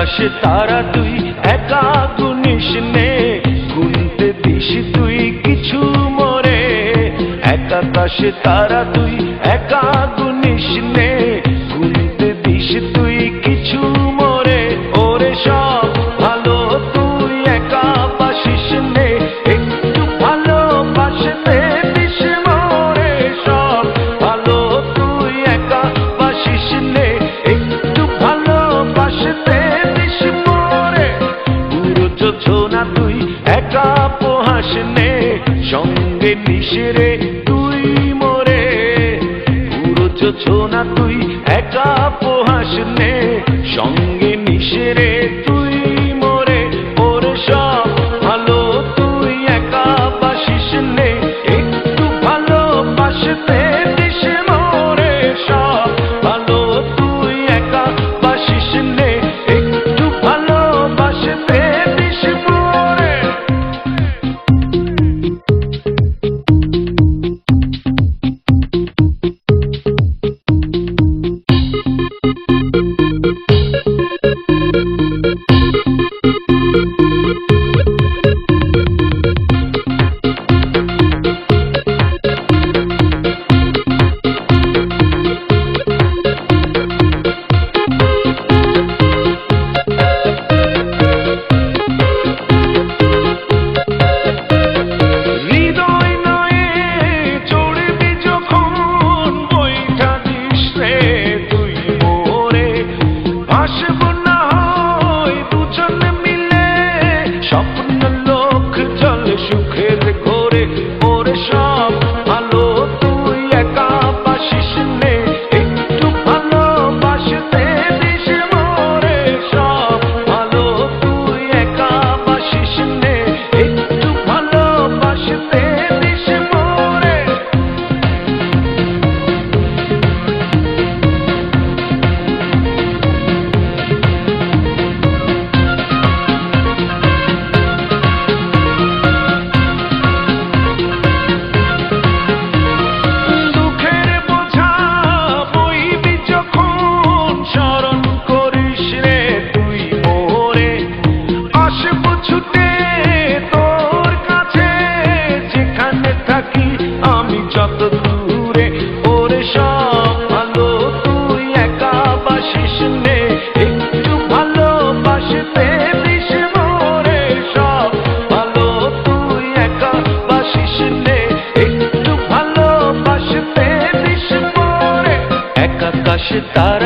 আকাশে তারা তুই একা গুনিস নে, গুনতে দিস তুই কিছু মোরে। এক আকাশে তারা তুই একা গুনিস নে, গুনতে দিস তুই কিছু মোরে। ওরে সব ভালো তুই একা বাসিস নে, একটু ভালোবাসতে দিস মোরে। সব ভালো তুই একা বাসিস নে, একটু ভালোবাসতে দিস মোরে। পুরো যোজনা তুই একা পোহাস নে, সঙ্গে নিস রে তুই মোরে। পুরো যোজনা তুই একা পোহাস নে, সঙ্গে নিস রে তুই মোরে। ওরে সব ভালো তুই একা বাসিস নে, একটু ভালোবাসতে দিস মোরে। সব ভালো তুই একা বাসিস নে, একটু ভালোবাসতে দিস মোরে। স্বপ্ন লোক জল সুখের ঘোরে। ওরে সব ভালো তুই একা বাসিস নে, একটু ভালোবাসতে দিস মোরে। সব ভালো তুই একা বাসিস নে, একটু ভালোবাসতে দিস মোরে। আমি যত দূরে, ওরে সব ভালো তুই একা বাসিস নে, একটু ভালোবাসতে দিস মোরে। সব ভালো তুই একা বাসিস নে, একটু ভালোবাসতে দিস মোরে। এক আকাশে তারা